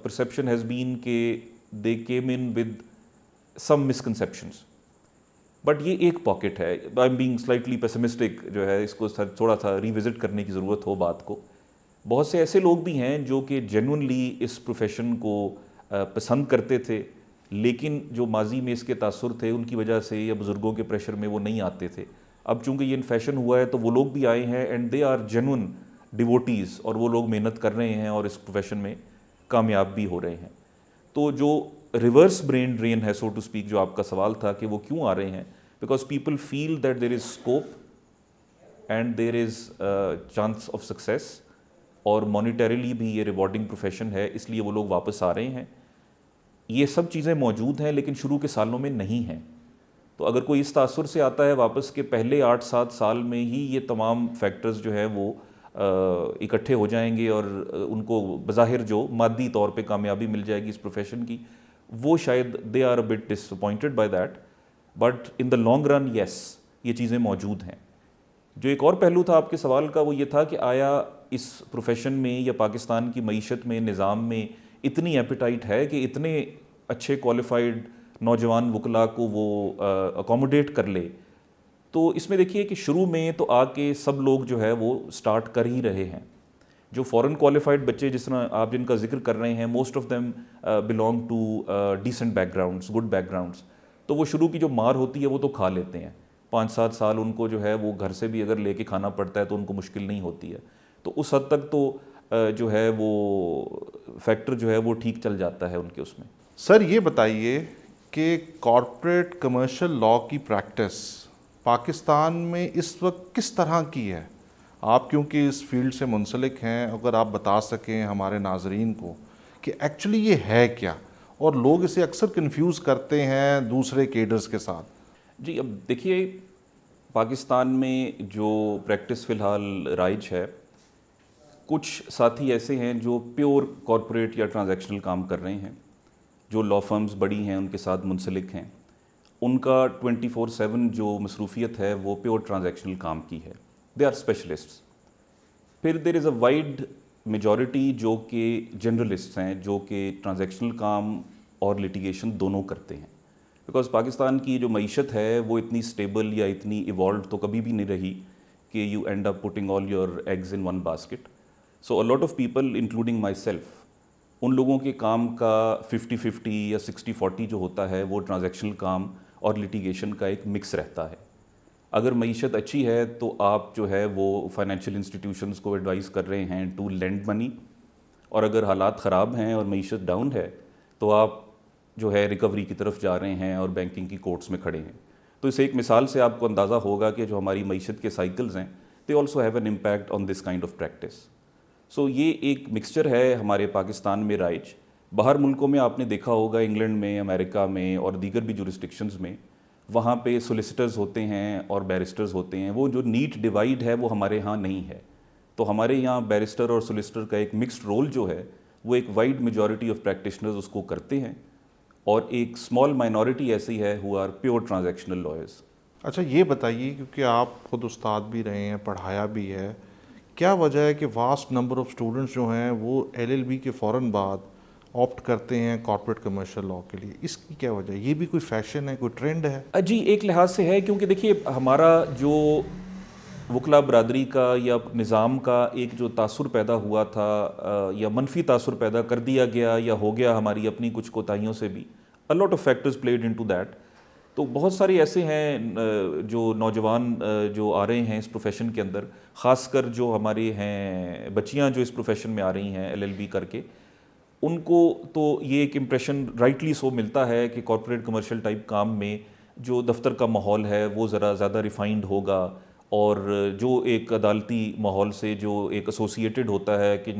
Speaker 2: perception has been کہ they came in with some misconceptions. But یہ ایک پاکٹ ہے. I'm being slightly pessimistic جو ہے, اس کو تھوڑا سا ریوزٹ کرنے کی ضرورت ہو بات کو. بہت سے ایسے لوگ بھی ہیں جو کہ جینوئنلی اس پروفیشن کو پسند کرتے تھے, لیکن جو ماضی میں اس کے تاثر تھے ان کی وجہ سے یا بزرگوں کے پریشر میں وہ نہیں آتے تھے. اب چونکہ یہ فیشن ہوا ہے تو وہ لوگ بھی آئے ہیں اینڈ دے آر جینوئن ڈیووٹیز, اور وہ لوگ محنت کر رہے ہیں اور اس پروفیشن میں کامیاب بھی ہو رہے ہیں. تو جو ریورس برین ڈرین ہے سو ٹو اسپیک, جو آپ کا سوال تھا کہ وہ کیوں آ رہے ہیں, because people feel that there is scope and there is chance of success, اور مانیٹریلی بھی یہ ریوارڈنگ پروفیشن ہے, اس لیے وہ لوگ واپس آ رہے ہیں. یہ سب چیزیں موجود ہیں لیکن شروع کے سالوں میں نہیں ہیں. تو اگر کوئی اس تاثر سے آتا ہے واپس کے پہلے 8-7 سال میں ہی یہ تمام فیکٹرز جو ہے وہ اکٹھے ہو جائیں گے اور ان کو بظاہر جو مادی طور پہ کامیابی مل جائے گی اس پروفیشن کی, وہ شاید they are a bit disappointed by that. But in the long run yes, یہ چیزیں موجود ہیں. جو ایک اور پہلو تھا آپ کے سوال کا وہ یہ تھا کہ آیا اس پروفیشن میں یا پاکستان کی معیشت میں, نظام میں اتنی ایپیٹائٹ ہے کہ اتنے اچھے کوالیفائڈ نوجوان وکلاء کو وہ اکوموڈیٹ کر لے. تو اس میں دیکھیے کہ شروع میں تو آ کے سب لوگ جو ہے وہ سٹارٹ کر ہی رہے ہیں. جو فورن کوالیفائڈ بچے جس طرح آپ جن کا ذکر کر رہے ہیں, most of them belong to decent backgrounds, good backgrounds. تو وہ شروع کی جو مار ہوتی ہے وہ تو کھا لیتے ہیں. 5-7 سال ان کو جو ہے وہ گھر سے بھی اگر لے کے کھانا پڑتا ہے تو ان کو مشکل نہیں ہوتی ہے. تو اس حد تک تو جو ہے وہ فیکٹر جو ہے وہ ٹھیک چل جاتا ہے ان کے اس میں.
Speaker 1: سر یہ بتائیے کہ کارپوریٹ کمرشل لاء کی پریکٹس پاکستان میں اس وقت کس طرح کی ہے؟ آپ کیونکہ اس فیلڈ سے منسلک ہیں, اگر آپ بتا سکیں ہمارے ناظرین کو کہ ایکچولی یہ ہے کیا, اور لوگ اسے اکثر کنفیوز کرتے ہیں دوسرے کیڈرز کے ساتھ.
Speaker 2: جی اب دیکھیے پاکستان میں جو پریکٹس فی الحال رائج ہے, کچھ ساتھی ایسے ہیں جو پیور کارپوریٹ یا ٹرانزیکشنل کام کر رہے ہیں, جو لا فرمز بڑی ہیں ان کے ساتھ منسلک ہیں. ان کا 24/7 جو مصروفیت ہے وہ پیور ٹرانزیکشنل کام کی ہے. They are specialists. پھر there is a wide majority جو کہ جنرلسٹ ہیں, جو کہ ٹرانزیکشنل کام اور لٹیگیشن دونوں کرتے ہیں. بیکاز پاکستان کی جو معیشت ہے وہ اتنی اسٹیبل یا اتنی ایوالوڈ تو کبھی بھی نہیں رہی کہ you end up putting all your eggs in one basket. So a lot of people including myself, ان لوگوں کے کام کا 50-50 یا 60-40 جو ہوتا ہے وہ ٹرانزیکشنل کام اور لٹیگیشن کا ایک مکس رہتا ہے. اگر معیشت اچھی ہے تو آپ جو ہے وہ فائنینشیل انسٹیٹیوشنز کو ایڈوائز کر رہے ہیں ٹو لینڈ منی, اور اگر حالات خراب ہیں اور معیشت ڈاؤن ہے تو آپ جو ہے ریکوری کی طرف جا رہے ہیں اور بینکنگ کی کورٹس میں کھڑے ہیں. تو اس ایک مثال سے آپ کو اندازہ ہوگا کہ جو ہماری معیشت کے سائیکلز ہیں they also have an impact on this kind of practice. So یہ ایک مکسچر ہے ہمارے پاکستان میں رائج. باہر ملکوں میں آپ نے دیکھا ہوگا, انگلینڈ میں, امریکہ میں اور دیگر بھی جورسڈکشنز میں, وہاں پہ سولیسٹرز ہوتے ہیں اور بیرسٹرز ہوتے ہیں. وہ جو نیٹ ڈیوائڈ ہے وہ ہمارے ہاں نہیں ہے. تو ہمارے یہاں بیرسٹر اور سولیسٹر کا ایک مکسڈ رول جو ہے وہ ایک وائڈ میجورٹی آف پریکٹیشنرز اس کو کرتے ہیں, اور ایک اسمال مائنورٹی ایسی ہے who are pure transactional lawyers.
Speaker 1: اچھا یہ بتائیے, کیونکہ آپ خود استاد بھی رہے ہیں, پڑھایا بھی ہے, کیا وجہ ہے کہ واسٹ نمبر آف اسٹوڈنٹس جو ہیں وہ LLB کے فوراً بعد آپٹ کرتے ہیں کارپوریٹ کمرشل لاء کے لیے؟ اس کی کیا وجہ ہے؟ یہ بھی کوئی فیشن ہے، کوئی ٹرینڈ ہے؟
Speaker 2: جی ایک لحاظ سے ہے، کیونکہ دیکھیے ہمارا جو وکلا برادری کا یا نظام کا ایک جو تاثر پیدا ہوا تھا یا منفی تاثر پیدا کر دیا گیا یا ہو گیا ہماری اپنی کچھ کوتاہیوں سے بھی، a lot of factors played into that. تو بہت سارے ایسے ہیں جو نوجوان جو آ رہے ہیں اس پروفیشن کے اندر، خاص کر جو ہمارے ہیں بچیاں جو اس پروفیشن میں آ رہی ہیں LLB کر کے، ان کو تو یہ ایک امپریشن رائٹلی سو ملتا ہے کہ کارپوریٹ کمرشل ٹائپ کام میں جو دفتر کا ماحول ہے وہ ذرا زیادہ ریفائنڈ ہوگا، اور جو ایک عدالتی ماحول سے جو ایک ایسوسیٹڈ ہوتا ہے کہ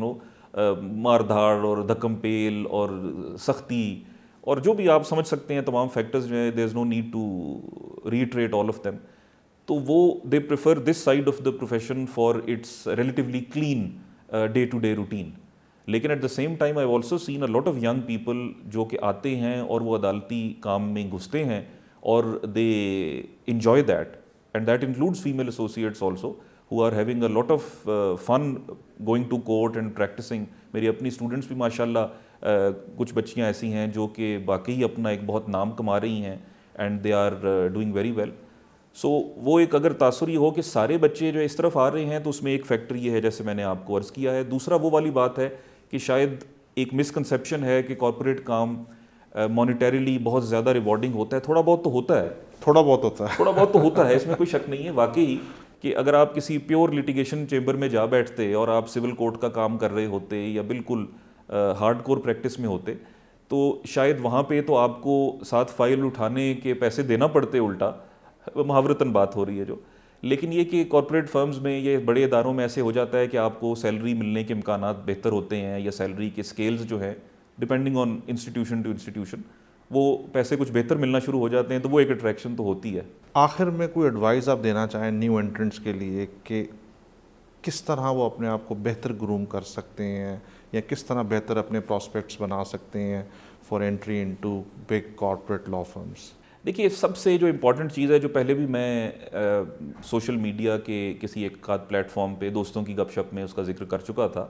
Speaker 2: مار دھاڑ اور دھکم پیل اور سختی اور جو بھی آپ سمجھ سکتے ہیں تمام فیکٹرز جو ہیں، there is no need to retreat all of them, تو وہ they prefer this side of the profession for its relatively clean day to day routine. لیکن at the same time I also seen a lot of young people جو کہ آتے ہیں اور وہ عدالتی کام میں گھستے ہیں اور they enjoy that, and that includes female associates also who are having a lot of fun going to court and practicing. میری اپنی اسٹوڈنٹس بھی ماشاء اللہ کچھ بچیاں ایسی ہیں جو کہ واقعی اپنا ایک بہت نام کما رہی ہیں and they are doing very well. So وہ ایک اگر تاثر یہ ہو کہ سارے بچے جو اس طرف آ رہے ہیں تو اس میں ایک فیکٹر یہ ہے جیسے میں نے آپ کو عرض کیا ہے. دوسرا وہ والی بات ہے کہ شاید ایک مسکنسیپشن ہے کہ کارپوریٹ کام مانیٹریلی بہت زیادہ ریوارڈنگ ہوتا ہے. تھوڑا بہت تو ہوتا ہے،
Speaker 1: تھوڑا بہت ہوتا ہے،
Speaker 2: تھوڑا بہت تو ہوتا ہے، اس میں کوئی شک نہیں ہے واقعی کہ اگر آپ کسی پیور لیٹیگیشن چیمبر میں جا بیٹھتے اور آپ سول کورٹ کا کام کر رہے ہوتے یا بالکل ہارڈ کور پریکٹس میں ہوتے تو شاید وہاں پہ تو آپ کو ساتھ فائل اٹھانے کے پیسے دینا پڑتے، الٹا محاورتاً بات ہو رہی ہے جو. لیکن یہ کہ کارپوریٹ فرمز میں یہ بڑے اداروں میں ایسے ہو جاتا ہے کہ آپ کو سیلری ملنے کے امکانات بہتر ہوتے ہیں، یا سیلری کے اسکیلز جو ہیں depending on institution to institution وہ پیسے کچھ بہتر ملنا شروع ہو جاتے ہیں، تو وہ ایک اٹریکشن تو ہوتی ہے.
Speaker 1: آخر میں کوئی ایڈوائز آپ دینا چاہیں نیو انٹرنٹس کے لیے کہ کس طرح وہ اپنے آپ کو بہتر گروم کر سکتے ہیں، یا کس طرح بہتر اپنے پراسپیکٹس بنا سکتے ہیں for entry into big corporate law firms?
Speaker 2: دیکھیے سب سے جو امپورٹنٹ چیز ہے، جو پہلے بھی میں سوشل میڈیا کے کسی ایک آدھ پلیٹ فارم پہ دوستوں کی گپ شپ میں اس کا ذکر کر چکا تھا،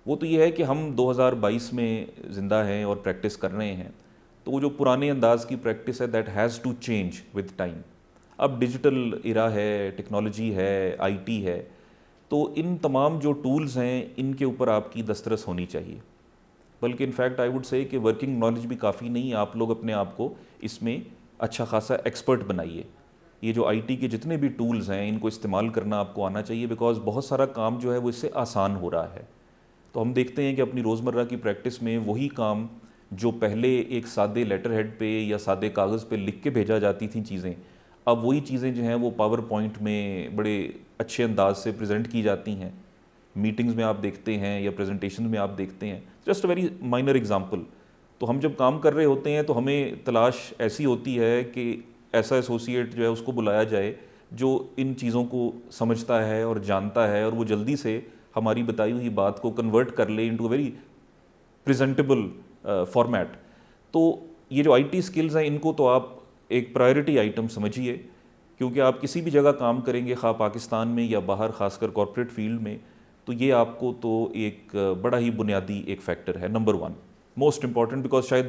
Speaker 2: وہ تو یہ ہے کہ ہم 2022 میں زندہ ہیں اور پریکٹس کر رہے ہیں. تو وہ جو پرانے انداز کی پریکٹس ہے that has to change with time. اب ڈیجیٹل ایرا ہے، ٹیکنالوجی ہے، IT ہے، تو ان تمام جو ٹولز ہیں ان کے اوپر آپ کی دسترس ہونی چاہیے. بلکہ انفیکٹ آئی وڈ سے کہ ورکنگ نالج بھی کافی نہیں، آپ لوگ اپنے آپ کو اس میں اچھا خاصا ایکسپرٹ بنائیے. یہ جو IT کے جتنے بھی ٹولز ہیں ان کو استعمال کرنا آپ کو آنا چاہیے، بیکاز بہت سارا کام جو ہے وہ اس سے آسان ہو رہا ہے. تو ہم دیکھتے ہیں کہ اپنی روزمرہ کی پریکٹس میں وہی کام جو پہلے ایک سادے لیٹر ہیڈ پہ یا سادے کاغذ پہ لکھ کے بھیجا جاتی تھیں چیزیں، اب وہی چیزیں جو ہیں وہ پاور پوائنٹ میں بڑے اچھے انداز سے پریزنٹ کی جاتی ہیں. میٹنگز میں آپ دیکھتے ہیں یا پریزنٹیشن میں آپ دیکھتے ہیں. Just a very minor example. تو ہم جب کام کر رہے ہوتے ہیں تو ہمیں تلاش ایسی ہوتی ہے کہ ایسا ایسوسیٹ جو ہے اس کو بلایا جائے جو ان چیزوں کو سمجھتا ہے اور جانتا ہے، اور وہ جلدی سے ہماری بتائی ہوئی بات کو کنورٹ کر لے into a very presentable format. تو یہ جو IT اسکلز ہیں ان کو تو آپ ایک پرائرٹی آئٹم سمجھیے، کیونکہ آپ کسی بھی جگہ کام کریں گے، خواہ پاکستان میں یا باہر، خاص کر کارپوریٹ فیلڈ میں، تو یہ آپ کو تو ایک بڑا ہی بنیادی ایک فیکٹر ہے، نمبر 1 موسٹ امپورٹنٹ. بیکاز شاید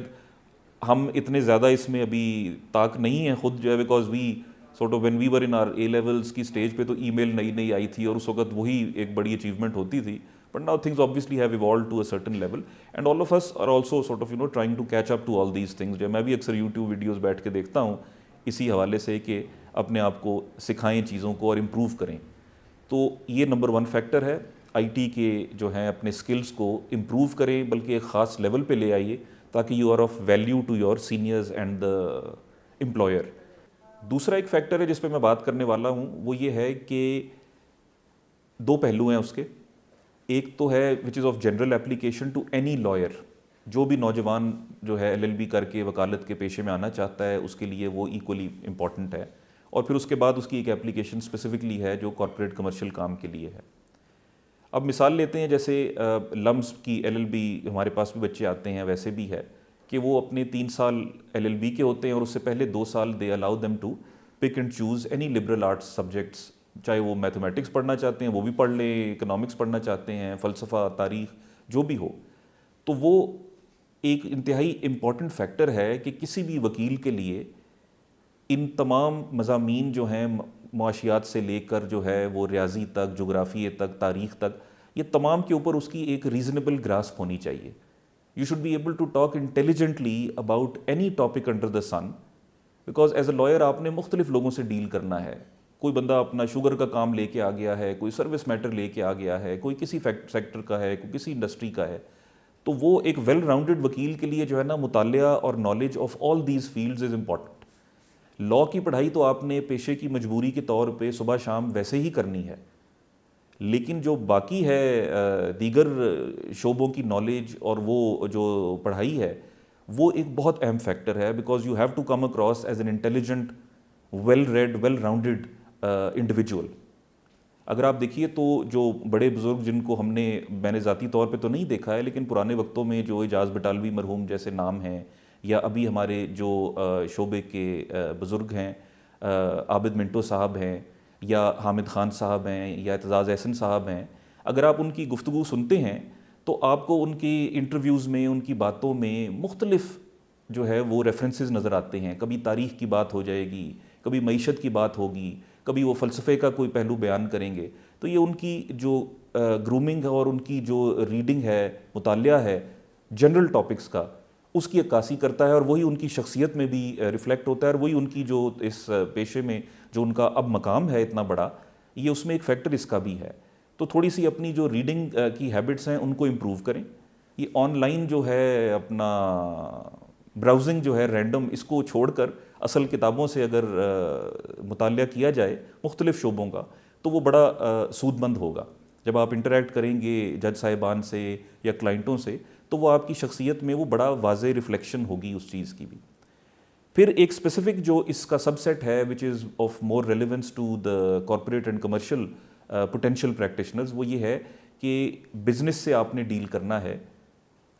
Speaker 2: ہم اتنے زیادہ اس میں ابھی طاق نہیں ہیں خود جو ہے، because we sort of when we were in our A levels کی اسٹیج پہ تو ای میل نئی آئی تھی اور اس وقت وہی ایک بڑی اچیومنٹ ہوتی تھی. But now things obviously have evolved to a certain level, and all of us are also sort of trying to catch up to all these things. جو میں بھی اکثر YouTube ویڈیوز بیٹھ کے دیکھتا ہوں اسی حوالے سے کہ اپنے آپ کو سکھائیں چیزوں کو اور امپروو کریں. تو یہ نمبر 1 فیکٹر ہے. IT کے جو ہیں اپنے اسکلس کو امپروو کریں، بلکہ ایک خاص لیول پہ لے آئیے تاکہ you are of value to your seniors and the employer. دوسرا ایک فیکٹر ہے جس پہ میں بات کرنے والا ہوں، وہ یہ ہے کہ 2 پہلو ہیں اس کے. ایک تو ہے which is of general application to any lawyer. جو بھی نوجوان جو ہے LLB کر کے وکالت کے پیشے میں آنا چاہتا ہے اس کے لیے وہ ایکولی امپورٹنٹ ہے. اور پھر اس کے بعد اس کی ایک اپلیکیشن اسپیسیفکلی ہے جو کارپوریٹ کمرشل کام کے لیے ہے. اب مثال لیتے ہیں جیسے لمس کی LLB ہمارے پاس بھی بچے آتے ہیں، ویسے بھی ہے کہ وہ اپنے 3 سال LLB کے ہوتے ہیں اور اس سے پہلے 2 سال they allow them to pick and choose any liberal arts subjects چاہے وہ میتھمیٹکس پڑھنا چاہتے ہیں وہ بھی پڑھ لیں, اکنامکس پڑھنا چاہتے ہیں, فلسفہ, تاریخ, جو بھی ہو. تو وہ ایک انتہائی امپورٹنٹ فیکٹر ہے کہ کسی بھی وکیل کے لیے ان تمام مضامین جو ہیں معاشیات سے لے کر جو ہے وہ ریاضی تک, جغرافیے تک, تاریخ تک, یہ تمام کے اوپر اس کی ایک ریزنیبل گراسپ ہونی چاہیے. You should be able to talk intelligently about any topic under the sun, because as a lawyer آپ نے مختلف لوگوں سے ڈیل کرنا ہے. کوئی بندہ اپنا شوگر کا کام لے کے آ گیا ہے, کوئی سروس میٹر لے کے آ گیا ہے, کوئی کسی سیکٹر کا ہے, کوئی کسی انڈسٹری کا ہے. تو وہ ایک ویل راؤنڈڈ وکیل کے لیے جو ہے نا مطالعہ اور knowledge of all these fields is important. Law کی پڑھائی تو آپ نے پیشے کی مجبوری کے طور پہ صبح شام ویسے ہی کرنی ہے, لیکن جو باقی ہے دیگر شعبوں کی نالج اور وہ جو پڑھائی ہے وہ ایک بہت اہم فیکٹر ہے, because you have to come across as an intelligent, well read, well rounded individual. اگر آپ دیکھیے تو جو بڑے بزرگ جن کو میں نے ذاتی طور پہ تو نہیں دیکھا ہے, لیکن پرانے وقتوں میں جو اعجاز بٹالوی مرحوم جیسے نام ہیں, یا ابھی ہمارے جو شعبے کے بزرگ ہیں, عابد منٹو صاحب ہیں, یا حامد خان صاحب ہیں, یا اعتزاز احسن صاحب ہیں, اگر آپ ان کی گفتگو سنتے ہیں تو آپ کو ان کی انٹرویوز میں, ان کی باتوں میں مختلف جو ہے وہ ریفرنسز نظر آتے ہیں. کبھی تاریخ کی بات ہو جائے گی, کبھی معیشت کی بات ہوگی, کبھی وہ فلسفے کا کوئی پہلو بیان کریں گے. تو یہ ان کی جو گرومنگ ہے اور ان کی جو ریڈنگ ہے, مطالعہ ہے جنرل ٹاپکس کا, اس کی عکاسی کرتا ہے, اور وہی ان کی شخصیت میں بھی ریفلیکٹ ہوتا ہے, اور وہی ان کی جو اس پیشے میں جو ان کا اب مقام ہے اتنا بڑا, یہ اس میں ایک فیکٹر اس کا بھی ہے. تو تھوڑی سی اپنی جو ریڈنگ کی ہیبٹس ہیں ان کو امپروو کریں. یہ آن لائن جو ہے اپنا براؤزنگ جو ہے رینڈم, اس کو چھوڑ کر اصل کتابوں سے اگر مطالعہ کیا جائے مختلف شعبوں کا, تو وہ بڑا سود مند ہوگا. جب آپ انٹریکٹ کریں گے جج صاحبان سے یا کلائنٹوں سے, تو وہ آپ کی شخصیت میں وہ بڑا واضح ریفلیکشن ہوگی اس چیز کی بھی. پھر ایک اسپیسیفک جو اس کا سب سیٹ ہے which is of more relevance to the corporate and commercial potential practitioners, وہ یہ ہے کہ بزنس سے آپ نے ڈیل کرنا ہے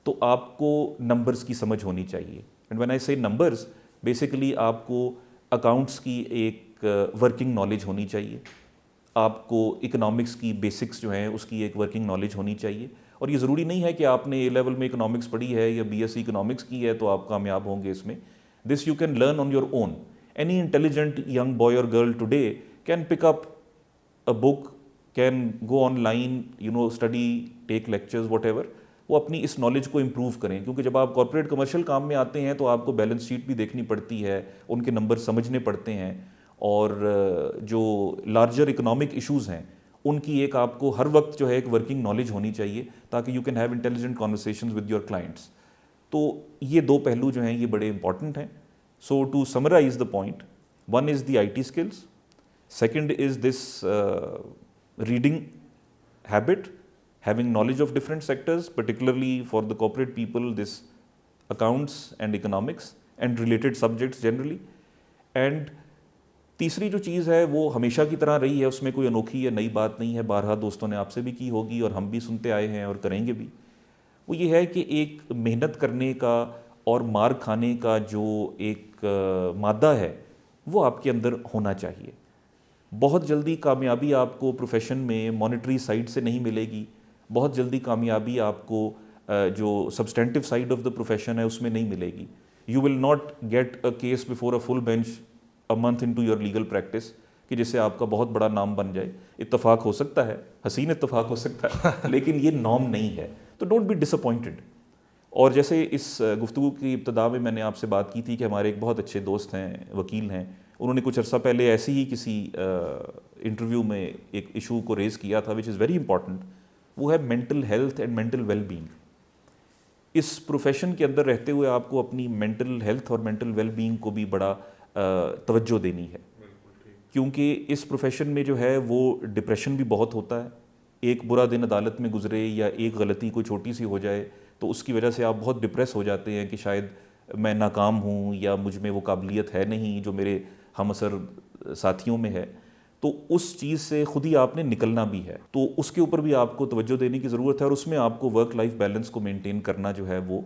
Speaker 2: تو آپ کو نمبرز کی سمجھ ہونی چاہیے. اینڈ وین آئی سے نمبرز, بیسیکلی آپ کو اکاؤنٹس کی ایک ورکنگ نالج ہونی چاہیے, آپ کو اکنامکس کی بیسکس جو ہیں اس کی ایک ورکنگ نالج ہونی چاہیے. اور یہ ضروری نہیں ہے کہ آپ نے اے لیول میں اکنامکس پڑھی ہے یا بی ایس سی اکنامکس کی ہے تو آپ کامیاب ہوں گے اس میں. This you can learn on your own. Any intelligent young boy اور girl today can pick up a book, can go online, study, take lectures, whatever. وہ اپنی اس نالج کو امپروو کریں, کیونکہ جب آپ کارپوریٹ کمرشل کام میں آتے ہیں تو آپ کو بیلنس شیٹ بھی دیکھنی پڑتی ہے, ان کے نمبر سمجھنے پڑتے ہیں, اور جو لارجر اکنامک ایشوز ہیں ان کی ایک آپ کو ہر وقت جو ہے ایک ورکنگ نالج ہونی چاہیے, تاکہ you can have intelligent conversations with your clients. تو یہ دو پہلو جو ہیں یہ بڑے امپورٹنٹ ہیں. So to summarize the point, one is the I T skills, second is this reading habit, having knowledge of different sectors, particularly for the corporate people, this accounts and economics and related subjects generally. And تیسری جو چیز ہے وہ ہمیشہ کی طرح رہی ہے, اس میں کوئی انوکھی یا نئی بات نہیں ہے, بارہا دوستوں نے آپ سے بھی کی ہوگی اور ہم بھی سنتے آئے ہیں اور کریں گے بھی. وہ یہ ہے کہ ایک محنت کرنے کا اور مار کھانے کا جو ایک مادہ ہے وہ آپ کے اندر ہونا چاہیے. بہت جلدی کامیابی آپ کو پروفیشن میں مانیٹری سائڈ سے نہیں ملے گی, بہت جلدی کامیابی آپ کو جو substantive side of the profession ہے اس میں نہیں ملے گی. You will not get a case before a full bench a month into your legal practice کہ جس سے آپ کا بہت بڑا نام بن جائے. اتفاق ہو سکتا ہے, حسین اتفاق ہو سکتا ہے, لیکن یہ نام نہیں ہے. تو ڈونٹ بی ڈس اپوائنٹڈ. اور جیسے اس گفتگو کی ابتدا میں نے آپ سے بات کی تھی کہ ہمارے ایک بہت اچھے دوست ہیں, وکیل ہیں, انہوں نے کچھ عرصہ پہلے ایسے ہی کسی انٹرویو میں ایک ایشو کو ریز کیا تھا وچ از ویری امپورٹنٹ. وہ ہے mental health and mental well being. اس پروفیشن کے اندر رہتے ہوئے آپ کو اپنی مینٹل ہیلتھ اور مینٹل ویل بینگ کو بھی بڑا توجہ دینی ہے, کیونکہ اس پروفیشن میں جو ہے وہ ڈپریشن بھی بہت ہوتا ہے. ایک برا دن عدالت میں گزرے یا ایک غلطی کوئی چھوٹی سی ہو جائے تو اس کی وجہ سے آپ بہت ڈپریس ہو جاتے ہیں کہ شاید میں ناکام ہوں یا مجھ میں وہ قابلیت ہے نہیں جو میرے ہم اثر ساتھیوں میں ہے. تو اس چیز سے خود ہی آپ نے نکلنا بھی ہے, تو اس کے اوپر بھی آپ کو توجہ دینے کی ضرورت ہے, اور اس میں آپ کو ورک لائف بیلنس کو مینٹین کرنا جو ہے وہ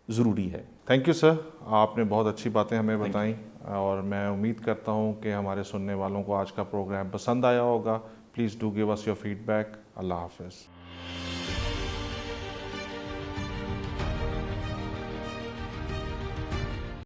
Speaker 2: ضروری ہے.
Speaker 1: تھینک یو سر, آپ نے بہت اچھی باتیں ہمیں بتائیں. اور میں امید کرتا ہوں کہ ہمارے سننے والوں کو آج کا پروگرام پسند آیا ہوگا. Please do give us your feedback. اللہ حافظ.